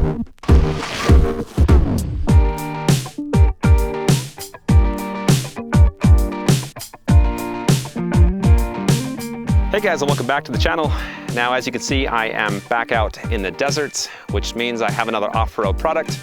Hey guys, and welcome back to the channel. Now, as you can see, I am back out in the desert, which means I have another off-road product.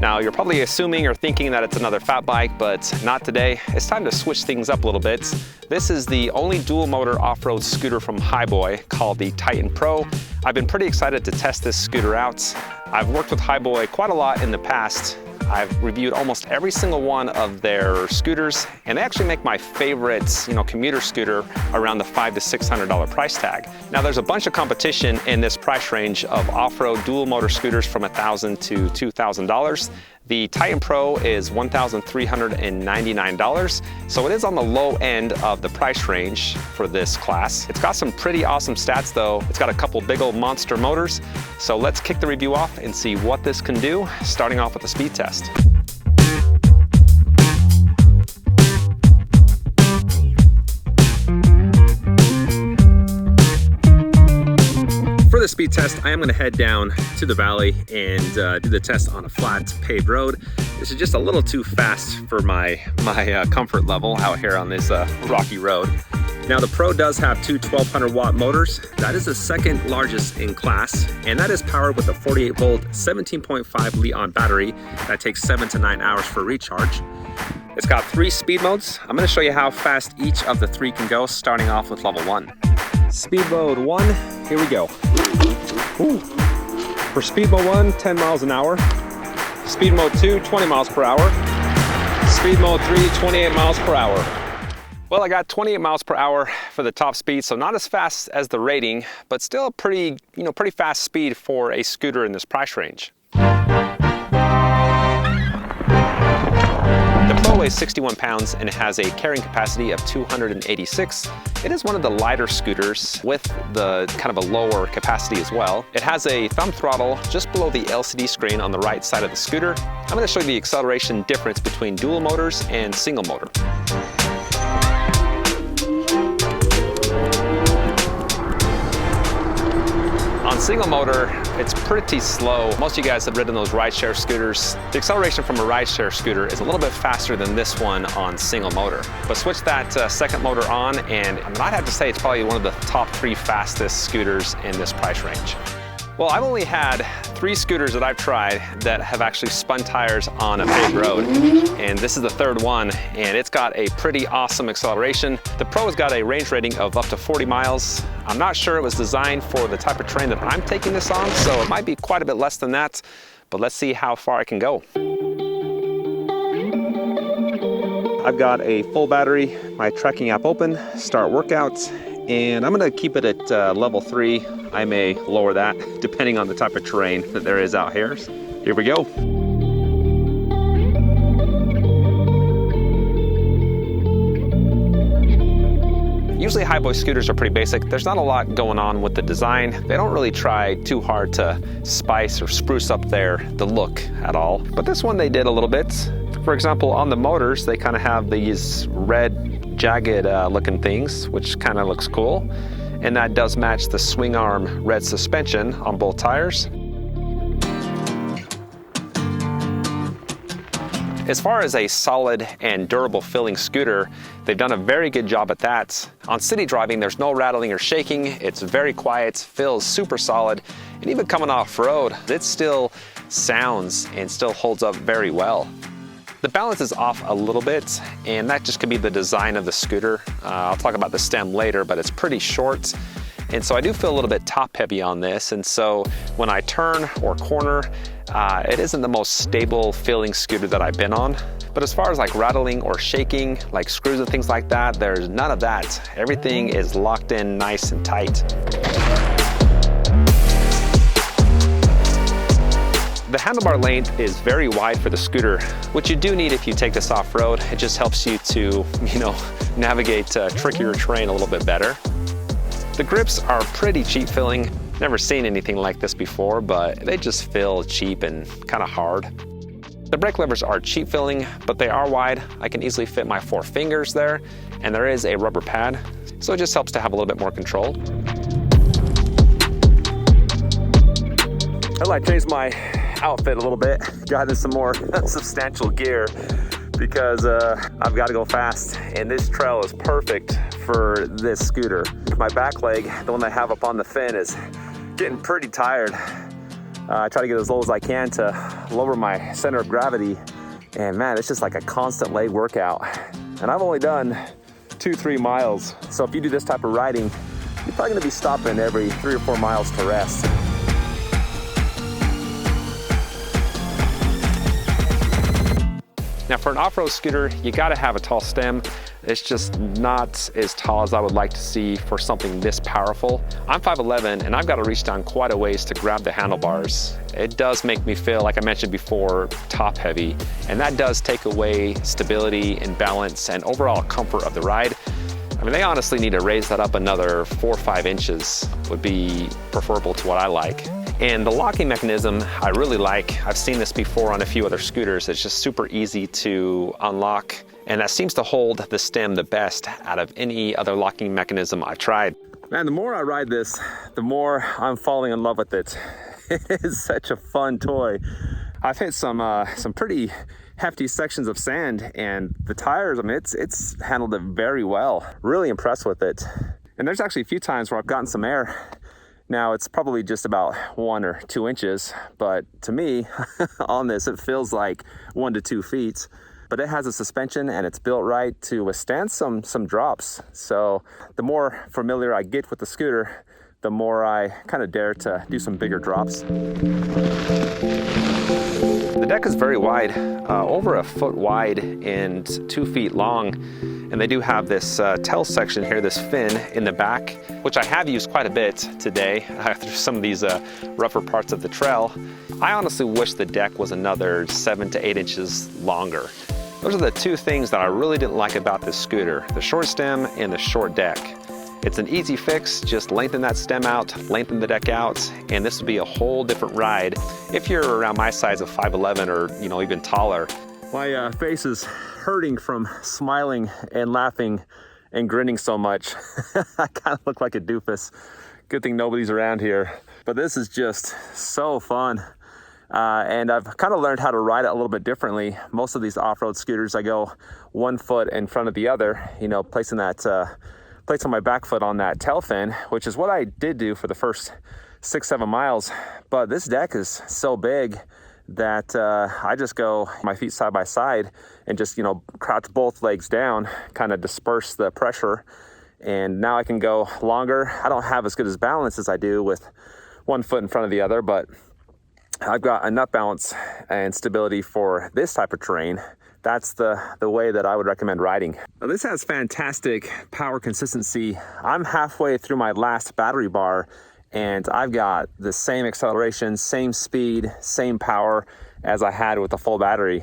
Now, you're probably assuming or thinking that it's another fat bike, but not today. It's time to switch things up a little bit. This is the only dual motor off-road scooter from Hiboy called the Titan Pro. I've been pretty excited to test this scooter out. I've worked with Hiboy quite a lot in the past. I've reviewed almost every single one of their scooters, and they actually make my favorite, commuter scooter around the $500 to $600 price tag. Now, there's a bunch of competition in this price range of off-road dual motor scooters from $1,000 to $2,000. The Titan Pro is $1,399, so it is on the low end of the price range for this class. It's got some pretty awesome stats though. It's got a couple big old monster motors. So let's kick the review off and see what this can do, starting off with a speed test. For the speed test, I am going to head down to the valley and do the test on a flat paved road. This is just a little too fast for my comfort level out here on this rocky road. Now, the Pro does have two 1200 watt motors. That is the second largest in class, and that is powered with a 48 volt 17.5 Li-ion battery that takes 7 to 9 hours for recharge. It's got 3 speed modes. I'm going to show you how fast each of the 3 can go, starting off with level 1. Speed mode 1, here we go. Ooh. For speed mode 1, 10 miles an hour. Speed mode 2, 20 miles per hour. Speed mode 3, 28 miles per hour. Well, I got 28 miles per hour for the top speed, so not as fast as the rating, but still pretty fast speed for a scooter in this price range. The Pro weighs 61 pounds and it has a carrying capacity of 286. It is one of the lighter scooters with the kind of a lower capacity as well. It has a thumb throttle just below the LCD screen on the right side of the scooter. I'm going to show you the acceleration difference between dual motors and single motor. On single motor, it's pretty slow. Most of you guys have ridden those rideshare scooters. The acceleration from a rideshare scooter is a little bit faster than this one on single motor. But switch that second motor on, and I'd have to say it's probably one of the top 3 fastest scooters in this price range. Well, I've only had 3 scooters that I've tried that have actually spun tires on a paved road, and this is the 3rd one, and it's got a pretty awesome acceleration. The Pro has got a range rating of up to 40 miles. I'm not sure it was designed for the type of terrain that I'm taking this on, so it might be quite a bit less than that, but let's see how far I can go. I've got a full battery, my tracking app open, start workout, and I'm gonna keep it at level 3. I may lower that depending on the type of terrain that there is out here. Here we go. Usually Hiboy scooters are pretty basic. There's not a lot going on with the design. They don't really try too hard to spice or spruce up the look at all. But this one they did a little bit. For example, on the motors, they kind of have these red, jagged looking things, which kind of looks cool. And that does match the swing arm red suspension on both tires. As far as a solid and durable feeling scooter, they've done a very good job at that. On city driving, there's no rattling or shaking. It's very quiet, feels super solid, and even coming off road, it still sounds and still holds up very well. The balance is off a little bit, and that just could be the design of the scooter. I'll talk about the stem later, but it's pretty short. And so I do feel a little bit top heavy on this. And so when I turn or corner, it isn't the most stable feeling scooter that I've been on. But as far as like rattling or shaking, like screws and things like that, there's none of that. Everything is locked in nice and tight. The handlebar length is very wide for the scooter, which you do need if you take this off-road. It just helps you to, navigate trickier terrain a little bit better. The grips are pretty cheap feeling. Never seen anything like this before, but they just feel cheap and kind of hard. The brake levers are cheap feeling, but they are wide. I can easily fit my 4 fingers there, and there is a rubber pad, so it just helps to have a little bit more control. Well, I changed my outfit a little bit, got in some more substantial gear because I've got to go fast, and this trail is perfect for this scooter. My back leg, the one I have up on the fin, is getting pretty tired. I try to get as low as I can to lower my center of gravity, and man, it's just like a constant leg workout. And I've only done 2-3 miles, so if you do this type of riding, you're probably going to be stopping every 3 or 4 miles to rest. Now for an off-road scooter, you gotta have a tall stem. It's just not as tall as I would like to see for something this powerful. I'm 5'11", and I've got to reach down quite a ways to grab the handlebars. It does make me feel, like I mentioned before, top heavy, and that does take away stability and balance and overall comfort of the ride. I mean, they honestly need to raise that up another 4 or 5 inches would be preferable to what I like. And the locking mechanism I really like. I've seen this before on a few other scooters. It's just super easy to unlock, and that seems to hold the stem the best out of any other locking mechanism I've tried. Man, the more I ride this, the more I'm falling in love with it. It is such a fun toy. I've hit some pretty hefty sections of sand, and the tires, I mean, it's handled it very well. Really impressed with it. And there's actually a few times where I've gotten some air. Now it's probably just about 1 or 2 inches, but to me, on this, it feels like 1 to 2 feet. But it has a suspension and it's built right to withstand some drops. So the more familiar I get with the scooter, the more I kind of dare to do some bigger drops. The deck is very wide, over 1 foot wide and 2 feet long. And they do have this tail section here, this fin in the back, which I have used quite a bit today through some of these rougher parts of the trail. I honestly wish the deck was another 7 to 8 inches longer. Those are the two things that I really didn't like about this scooter, the short stem and the short deck. It's an easy fix, just lengthen that stem out, lengthen the deck out, and this would be a whole different ride if you're around my size of 5'11" or even taller. My face is hurting from smiling and laughing and grinning so much. I kind of look like a doofus. Good thing nobody's around here. But this is just so fun. And I've kind of learned how to ride it a little bit differently. Most of these off-road scooters, I go 1 foot in front of the other, placing my back foot on that tail fin, which is what I did do for the first 6-7 miles. But this deck is so big that I just go my feet side by side and just, crouch both legs down, kind of disperse the pressure. And now I can go longer. I don't have as good as balance as I do with 1 foot in front of the other, but I've got enough balance and stability for this type of terrain. That's the way that I would recommend riding. Now, this has fantastic power consistency. I'm halfway through my last battery bar, and I've got the same acceleration, same speed, same power as I had with the full battery.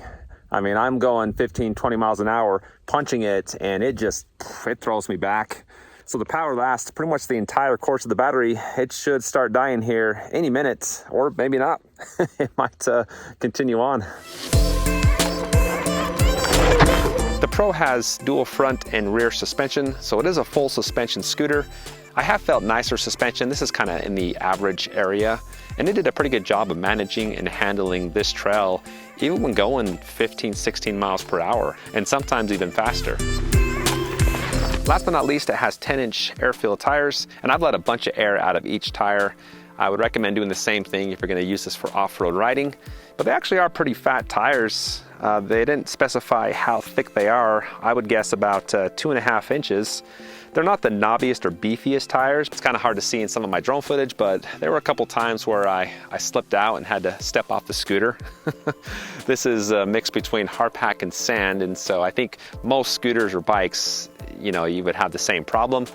I mean, I'm going 15, 20 miles an hour, punching it, and it throws me back. So the power lasts pretty much the entire course of the battery. It should start dying here any minute, or maybe not. It might continue on. The Pro has dual front and rear suspension, so it is a full suspension scooter. I have felt nicer suspension. This is kind of in the average area, and it did a pretty good job of managing and handling this trail, even when going 15, 16 miles per hour, and sometimes even faster. Last but not least, it has 10-inch air-filled tires, and I've let a bunch of air out of each tire. I would recommend doing the same thing if you're going to use this for off-road riding, but they actually are pretty fat tires. They didn't specify how thick they are. I would guess about 2.5 inches. They're not the knobbiest or beefiest tires. It's kind of hard to see in some of my drone footage, but there were a couple times where I slipped out and had to step off the scooter. This is a mix between hardpack and sand, and so I think most scooters or bikes, you would have the same problem.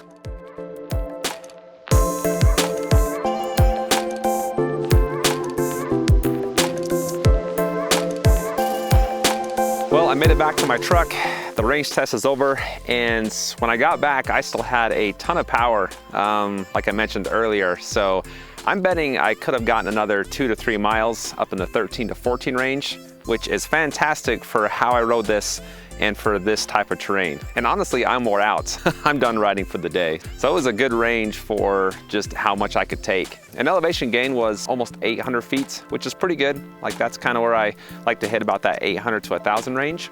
Well, I made it back to my truck. The range test is over, and when I got back, I still had a ton of power, like I mentioned earlier. So I'm betting I could have gotten another 2 to 3 miles up in the 13 to 14 range, which is fantastic for how I rode this and for this type of terrain. And honestly, I'm wore out. I'm done riding for the day. So it was a good range for just how much I could take. And elevation gain was almost 800 feet, which is pretty good. Like that's kind of where I like to hit, about that 800 to 1,000 range.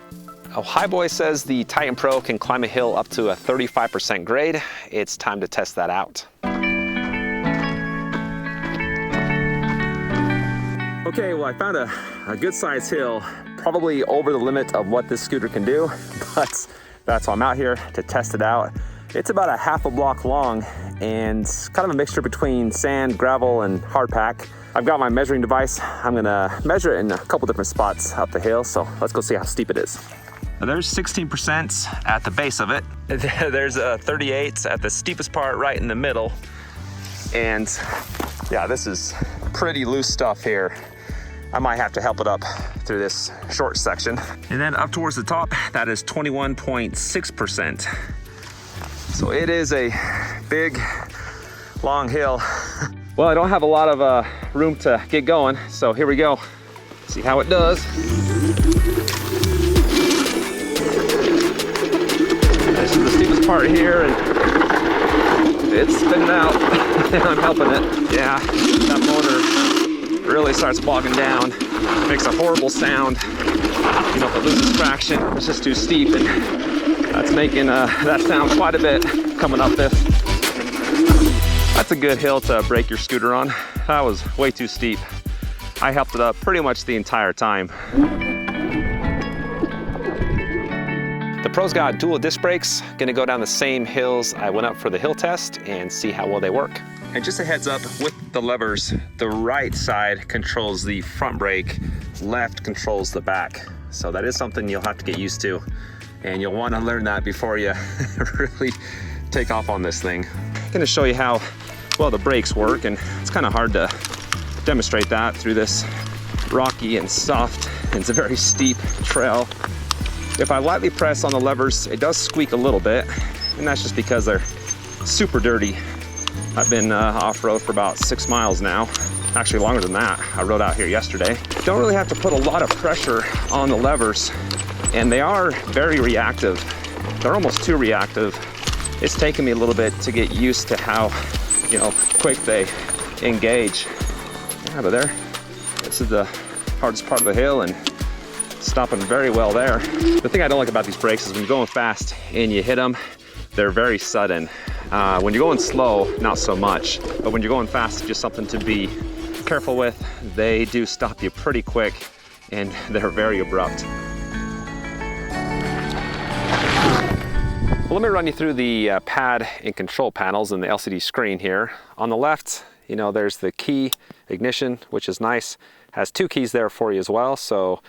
Oh, Hiboy says the Titan Pro can climb a hill up to a 35% grade. It's time to test that out. Okay, well, I found a good sized hill, probably over the limit of what this scooter can do, but that's why I'm out here to test it out. It's about a half a block long and kind of a mixture between sand, gravel, and hard pack. I've got my measuring device. I'm gonna measure it in a couple different spots up the hill, so let's go see how steep it is. Now there's 16% at the base of it. There's a 38 at the steepest part right in the middle. And yeah, this is pretty loose stuff here. I might have to help it up through this short section. And then up towards the top, that is 21.6%. So it is a big, long hill. Well, I don't have a lot of room to get going, so here we go. See how it does. This is the steepest part here, and it's spinning out, and I'm helping it. Yeah, that motor really starts bogging down. It makes a horrible sound. You know, if it loses traction, it's just too steep, and that's making that sound quite a bit coming up this. That's a good hill to break your scooter on. That was way too steep. I helped it up pretty much the entire time. The Pro's got dual disc brakes. Gonna go down the same hills I went up for the hill test and see how well they work. And just a heads up, with the levers, the right side controls the front brake, left controls the back. So that is something you'll have to get used to, and you'll want to learn that before you really take off on this thing. I'm gonna show you how well the brakes work, and it's kind of hard to demonstrate that through this rocky and soft, and it's a very steep trail. If I lightly press on the levers, it does squeak a little bit, and that's just because they're super dirty. I've been off-road for about 6 miles now. Actually longer than that. I rode out here yesterday. Don't really have to put a lot of pressure on the levers, and they are very reactive. They're almost too reactive. It's taken me a little bit to get used to how, you know, quick they engage. Yeah, but there, this is the hardest part of the hill, and stopping very well there. The thing I don't like about these brakes is when you're going fast and you hit them, they're very sudden. When you're going slow, not so much, but when you're going fast, it's just something to be careful with. They do stop you pretty quick, and they're very abrupt. Well, let me run you through the pad and control panels and the LCD screen here. On the left, you know, there's the key ignition, which is nice. Has 2 keys there for you as well, so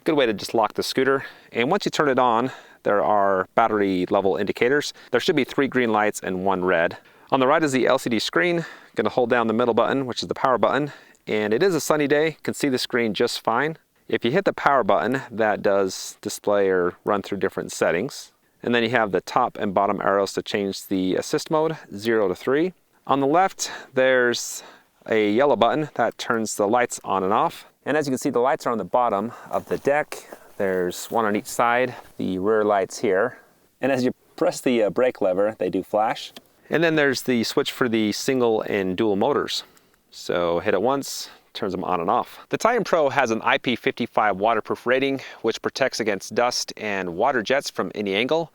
good way to just lock the scooter. And once you turn it on, there are battery level indicators. There should be 3 green lights and 1 red. On the right is the LCD screen. Gonna hold down the middle button, which is the power button. And it is a sunny day, can see the screen just fine. If you hit the power button, that does display or run through different settings. And then you have the top and bottom arrows to change the assist mode, 0 to 3. On the left, there's a yellow button that turns the lights on and off. And as you can see, the lights are on the bottom of the deck. There's 1 on each side, the rear lights here. And as you press the brake lever, they do flash. And then there's the switch for the single and dual motors. So hit it once, turns them on and off. The Titan Pro has an IP55 waterproof rating, which protects against dust and water jets from any angle.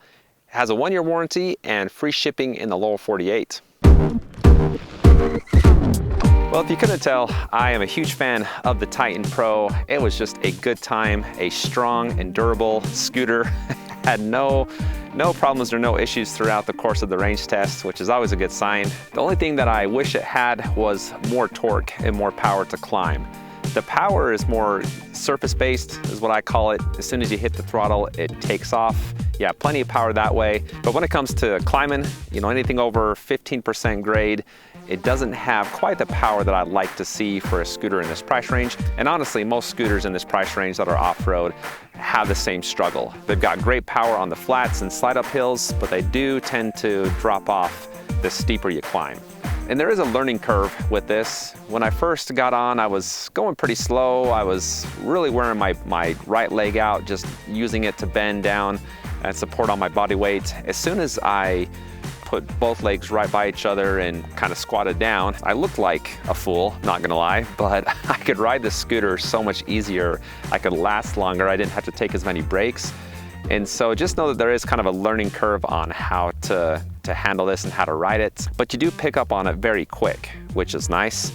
It has a 1-year warranty and free shipping in the lower 48. Well, if you couldn't tell, I am a huge fan of the Titan Pro. It was just a good time, a strong and durable scooter. Had no problems or no issues throughout the course of the range test, which is always a good sign. The only thing that I wish it had was more torque and more power to climb. The power is more surface-based, is what I call it. As soon as you hit the throttle, it takes off. Yeah, plenty of power that way. But when it comes to climbing, you know, anything over 15% grade, it doesn't have quite the power that I'd like to see for a scooter in this price range. And honestly, most scooters in this price range that are off-road have the same struggle. They've got great power on the flats and slide-up hills, but they do tend to drop off the steeper you climb. And there is a learning curve with this. When I first got on, I was going pretty slow. I was really wearing my right leg out, just using it to bend down and support on my body weight. As soon as I put both legs right by each other and kind of squatted down, I looked like a fool, not gonna lie, but I could ride the scooter so much easier. I could last longer. I didn't have to take as many breaks. And so just know that there is kind of a learning curve on how to handle this and how to ride it, but you do pick up on it very quick, which is nice.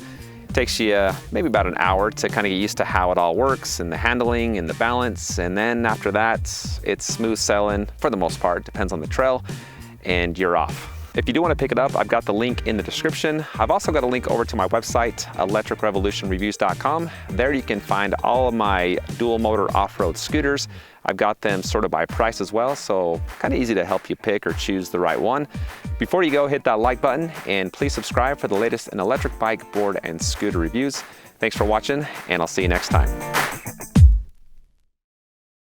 It takes you maybe about an hour to kind of get used to how it all works and the handling and the balance. And then after that, it's smooth sailing for the most part, depends on the trail, and you're off. If you do want to pick it up, I've got the link in the description. I've also got a link over to my website, electricrevolutionreviews.com. There you can find all of my dual motor off-road scooters. I've got them sorted by price as well, so kind of easy to help you pick or choose the right one. Before you go, hit that like button and please subscribe for the latest in electric bike, board, and scooter reviews. Thanks for watching, and I'll see you next time.